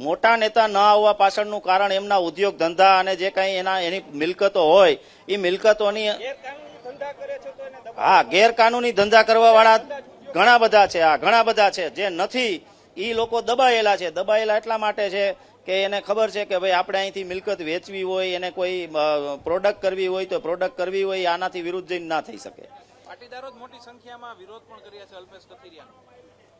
મોટા નેતા ન આવવા પાછળનું કારણ એમના ઉદ્યોગ ધંધા અને જે કંઈ એની મિલકતો હોય એ મિલકતોની હા ગેરકાનૂની ધંધા કરવા વાળા ઘણા બધા છે. આ ઘણા બધા છે જે નથી એ લોકો દબાયેલા છે. દબાયેલા એટલા માટે છે કે એને ખબર છે કે ભાઈ આપણે અહીંથી મિલકત વેચવી હોય, એને કોઈ પ્રોડક્ટ કરવી હોય તો પ્રોડક્ટ કરવી હોય આનાથી વિરુદ્ધ જઈને ના થઈ શકે. પાટીદારો મોટી સંખ્યામાં વિરોધ પણ કર્યા છે અલ્પેશ કથિરિયાનો.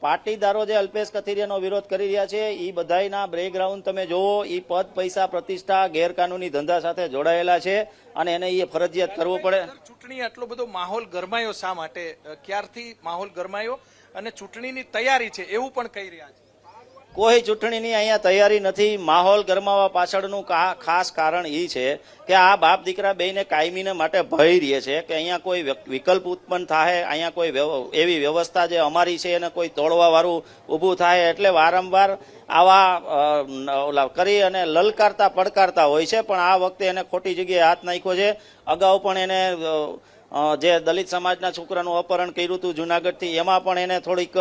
પાટીદારો જે અલ્પેશ કથિરિયાનો વિરોધ કરી રહ્યા છે એ બધાના બેકગ્રાઉન્ડ તમે જોવો, એ પદ પૈસા પ્રતિષ્ઠા ગેરકાનૂની ધંધા સાથે જોડાયેલા છે અને એને એ ફરજિયાત કરવું પડે. ચૂંટણી આટલો બધો માહોલ ગરમાયો શા માટે? ક્યારથી માહોલ ગરમાયો અને ચૂંટણીની તૈયારી છે એવું પણ કહી રહ્યા છે. કોઈ ચૂંટણીની અહીંયા તૈયારી નથી. માહોલ ગરમાવા પાછળનું ખાસ કારણ એ છે કે આ બાપ દીકરા બેયને કાયમીને માટે ભય રહે છે કે અહીંયા કોઈ વિકલ્પ ઉત્પન્ન થાય, અહીંયા કોઈ એવી વ્યવસ્થા જે અમારી છે એને કોઈ તોડવા વાળું ઊભું થાય, એટલે વારંવાર આવા કરી અને લલકારતા પડકારતા હોય છે. પણ આ વખતે એને ખોટી જગ્યાએ હાથ નાખ્યો છે. અગાઉ પણ એને જે દલિત સમાજના છોકરાનું અપહરણ કર્યું હતું જુનાગઢથી, એમાં પણ એને થોડીક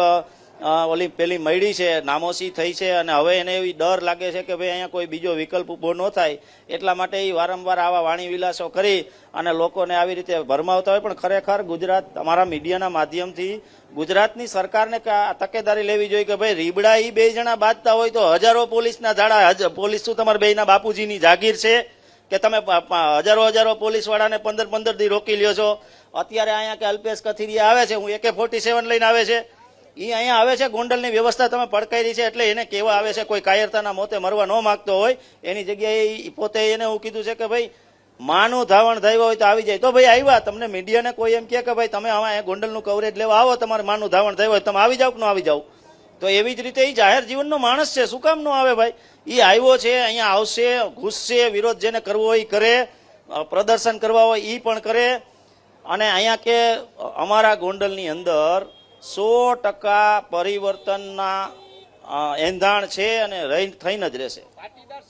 ઓલી પેલી મળી છે, નામોશી થઈ છે અને હવે એને એવી ડર લાગે છે કે ભાઈ અહીંયા કોઈ બીજો વિકલ્પ ઊભો ન થાય, એટલા માટે એ વારંવાર આવા વાણી વિલાસો કરી અને લોકોને આવી રીતે ભરમાવતા હોય. પણ ખરેખર ગુજરાત અમારા મીડિયાના માધ્યમથી ગુજરાતની સરકારને તકેદારી લેવી જોઈએ કે ભાઈ રીબડા એ બે જણા બાંધતા હોય તો હજારો પોલીસના ઝાડા, પોલીસ શું તમારા બેયના બાપુજીની જાગીર છે કે તમે હજારો પોલીસ વાળાને 15 દી રોકી લ્યો છો? અત્યારે અહીંયા કે અલ્પેશ કથિરિયા આવે છે, હું AK-47 લઈને આવે છે, એ અહીંયા આવે છે, ગોંડલની વ્યવસ્થા તમે પડકારી છે એટલે એને કેવા આવે છે કોઈ કાયરતાના મોતે મરવા ન માગતો હોય એની જગ્યાએ પોતે એને એવું કીધું છે કે ભાઈ માનું ધાવણ થયું હોય તો આવી જાય. તો ભાઈ આવ્યા, તમને મીડિયાને કોઈ એમ કહે કે ભાઈ તમે અહીંયા ગોંડલનું કવરેજ લેવા આવો, તમારે માનું ધાવણ થયું હોય તમે આવી જાવ કે ન આવી જાવ? તો એવી જ રીતે એ જાહેર જીવનનો માણસ છે, શું કામ ન આવે ભાઈ? એ આવ્યો છે, અહીંયા આવશે, ઘૂસશે, વિરોધ જેને કરવો હોય કરે, પ્રદર્શન કરવા હોય એ પણ કરે. અને અહીંયા કે અમારા ગોંડલની અંદર 100% પરિવર્તનના એંધાણ છે અને થઈને જ રહેશે.